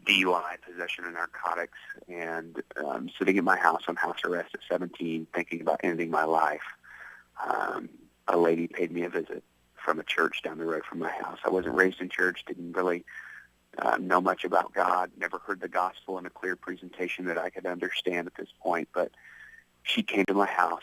DUI, possession of narcotics, and sitting in my house on house arrest at 17, thinking about ending my life. A lady paid me a visit from a church down the road from my house. I wasn't raised in church, didn't really know much about God, never heard the gospel in a clear presentation that I could understand at this point, but she came to my house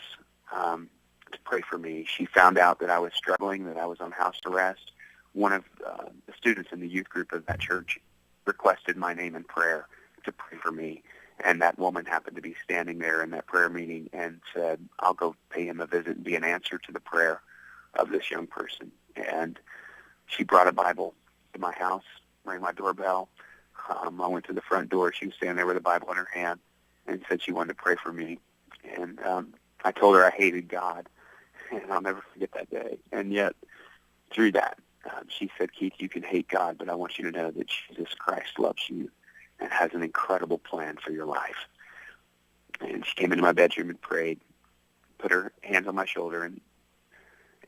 to pray for me. She found out that I was struggling, that I was on house arrest. One of the students in the youth group of that church requested my name in prayer to pray for me, and that woman happened to be standing there in that prayer meeting and said, I'll go pay him a visit and be an answer to the prayer of this young person. And she brought a Bible to my house, rang my doorbell. I went to the front door. She was standing there with a Bible in her hand and said she wanted to pray for me. And I told her I hated God, and I'll never forget that day. And yet, through that, she said, Keith, you can hate God, but I want you to know that Jesus Christ loves you and has an incredible plan for your life. And she came into my bedroom and prayed, put her hands on my shoulder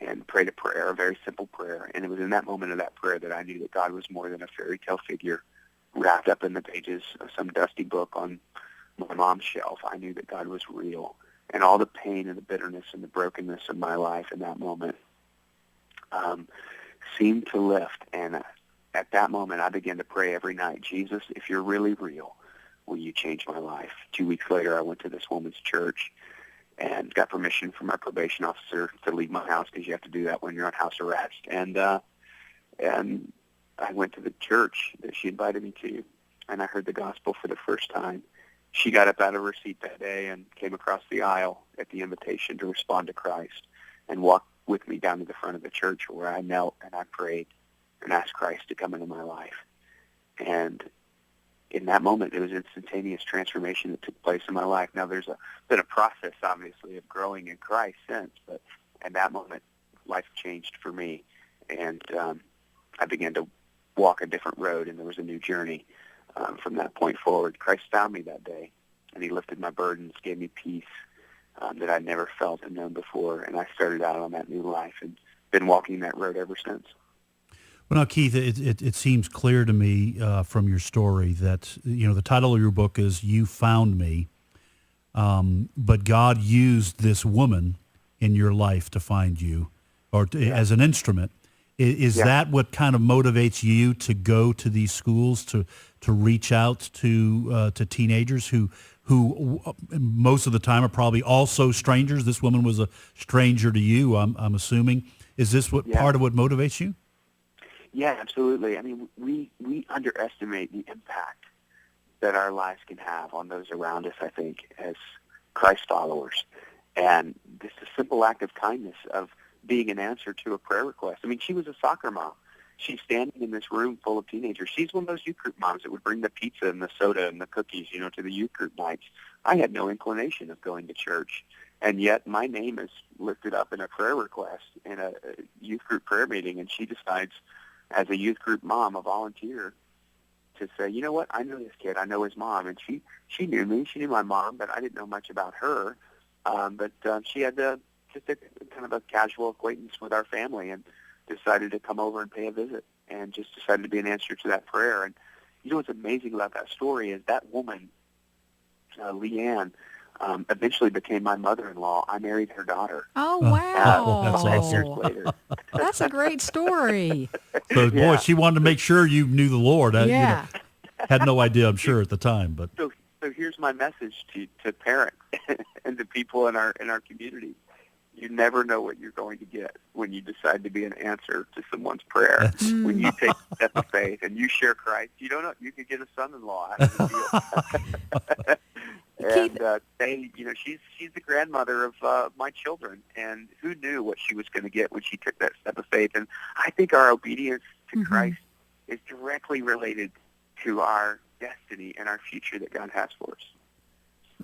and prayed a prayer, a very simple prayer. And it was in that moment of that prayer that I knew that God was more than a fairy tale figure wrapped up in the pages of some dusty book on my mom's shelf. I knew that God was real. And all the pain and the bitterness and the brokenness of my life in that moment seemed to lift. And at that moment, I began to pray every night, Jesus, if you're really real, will you change my life? 2 weeks later, I went to this woman's church and got permission from my probation officer to leave my house, because you have to do that when you're on house arrest. And I went to the church that she invited me to, and I heard the gospel for the first time. She got up out of her seat that day and came across the aisle at the invitation to respond to Christ and walked with me down to the front of the church, where I knelt and I prayed and asked Christ to come into my life. And in that moment, it was instantaneous transformation that took place in my life. Now, there's been a process, obviously, of growing in Christ since, but at that moment, life changed for me, and I began to walk a different road, and there was a new journey from that point forward. Christ found me that day, and he lifted my burdens, gave me peace that I'd never felt and known before, and I started out on that new life and been walking that road ever since. Well, now, Keith, it seems clear to me from your story that, the title of your book is You Found Me, but God used this woman in your life to find you, or as an instrument. Is that what kind of motivates you to go to these schools, to reach out to teenagers who most of the time are probably also strangers? This woman was a stranger to you, I'm assuming. Is this part of what motivates you? Yeah, absolutely. I mean, we underestimate the impact that our lives can have on those around us, I think, as Christ followers. And just a simple act of kindness, of being an answer to a prayer request. I mean, she was a soccer mom. She's standing in this room full of teenagers. She's one of those youth group moms that would bring the pizza and the soda and the cookies, to the youth group nights. I had no inclination of going to church, and yet my name is lifted up in a prayer request in a youth group prayer meeting, and she decides, as a youth group mom, a volunteer, to say, you know what, I know this kid, I know his mom, and she knew me, she knew my mom, but I didn't know much about her, but she had just a kind of a casual acquaintance with our family, and decided to come over and pay a visit, and just decided to be an answer to that prayer. And what's amazing about that story is that woman, Leanne, eventually became my mother-in-law. I married her daughter. Oh, wow. That's 5 awesome. years later. That's a great story. So, boy, she wanted to make sure you knew the Lord. Yeah. Had no idea, I'm sure, at the time. But So here's my message to parents and to people in our community. You never know what you're going to get when you decide to be an answer to someone's prayer. When you take a step of faith and you share Christ, you don't know, you could get a son-in-law out of the deal. And she's the grandmother of my children, and who knew what she was going to get when she took that step of faith? And I think our obedience to Christ is directly related to our destiny and our future that God has for us.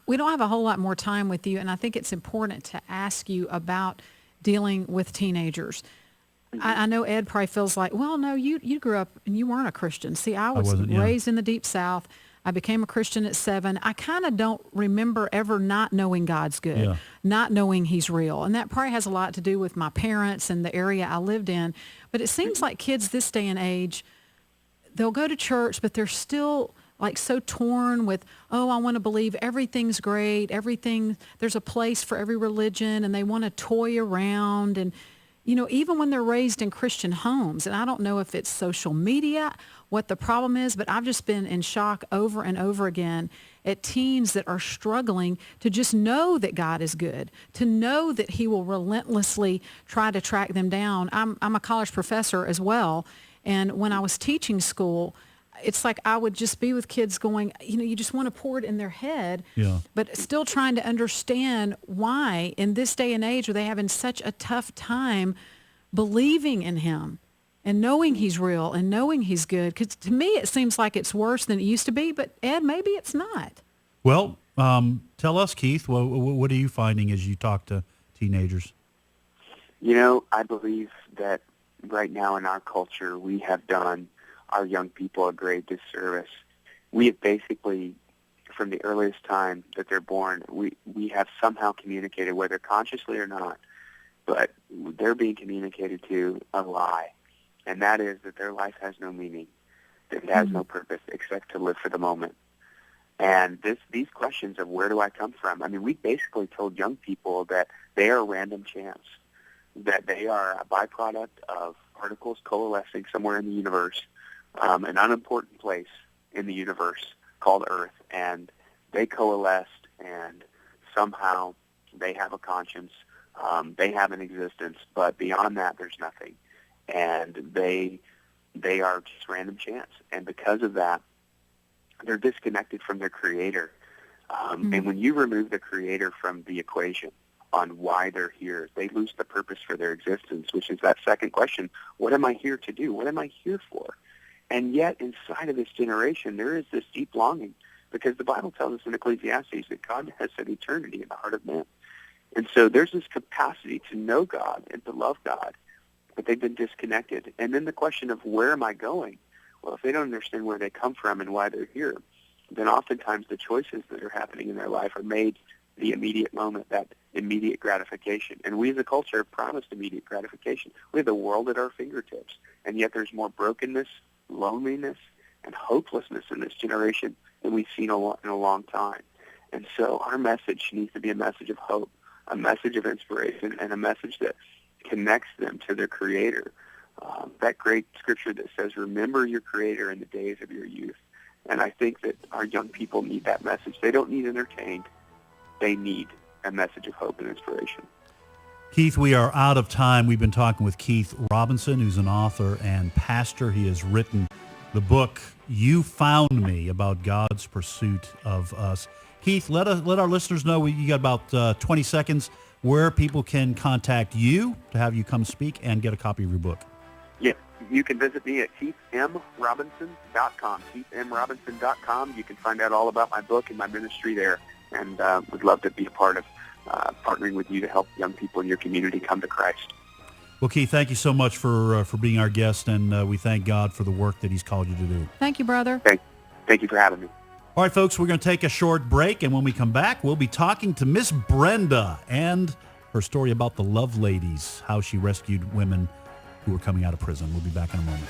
We don't have a whole lot more time with you, and I think it's important to ask you about dealing with teenagers. I know Ed probably feels like, well, no, you grew up and you weren't a Christian. See, I was raised in the Deep South. I became a Christian at 7. I kind of don't remember ever not knowing God's good, not knowing he's real. And that probably has a lot to do with my parents and the area I lived in. But it seems like kids this day and age, they'll go to church, but they're still like so torn with, oh, I want to believe everything's great, there's a place for every religion, and they want to toy around. And, even when they're raised in Christian homes, and I don't know if it's social media, what the problem is, but I've just been in shock over and over again at teens that are struggling to just know that God is good, to know that he will relentlessly try to track them down. I'm a college professor as well, and when I was teaching school, it's like I would just be with kids going, you just want to pour it in their head, but still trying to understand why in this day and age are they having such a tough time believing in him and knowing he's real and knowing he's good. Because to me, it seems like it's worse than it used to be, but Ed, maybe it's not. Well, tell us, Keith, what are you finding as you talk to teenagers? I believe that right now in our culture, we have done our young people a great disservice. We have basically, from the earliest time that they're born, we have somehow communicated, whether consciously or not, but they're being communicated to a lie, and that is that their life has no meaning, that it has no purpose except to live for the moment. And these questions of where do I come from, we basically told young people that they are random chance, that they are a byproduct of particles coalescing somewhere in the universe, an unimportant place in the universe called Earth, and they coalesced, and somehow they have a conscience, they have an existence, but beyond that, there's nothing, and they are just random chance, and because of that, they're disconnected from their Creator, and when you remove the Creator from the equation on why they're here, they lose the purpose for their existence, which is that second question: what am I here to do? What am I here for? And yet, inside of this generation, there is this deep longing, because the Bible tells us in Ecclesiastes that God has set eternity in the heart of man. And so there's this capacity to know God and to love God, but they've been disconnected. And then the question of where am I going? Well, if they don't understand where they come from and why they're here, then oftentimes the choices that are happening in their life are made the immediate moment, that immediate gratification. And we as a culture have promised immediate gratification. We have the world at our fingertips, and yet there's more brokenness, loneliness, and hopelessness in this generation than we've seen in a long time. And so our message needs to be a message of hope, a message of inspiration, and a message that connects them to their Creator. That great scripture that says, remember your Creator in the days of your youth. And I think that our young people need that message. They don't need entertained. They need a message of hope and inspiration. Keith, we are out of time. We've been talking with Keith Robinson, who's an author and pastor. He has written the book, You Found Me, about God's pursuit of us. Keith, let our listeners know, you got about 20 seconds, where people can contact you to have you come speak and get a copy of your book. Yeah, you can visit me at keithmrobinson.com, keithmrobinson.com. You can find out all about my book and my ministry there, and would love to be a part of partnering with you to help young people in your community come to Christ. Well, Keith, thank you so much for being our guest, and we thank God for the work that he's called you to do. Thank you, brother. Thank you for having me. All right, folks, we're going to take a short break, and when we come back, we'll be talking to Miss Brenda and her story about the Love Ladies, how she rescued women who were coming out of prison. We'll be back in a moment.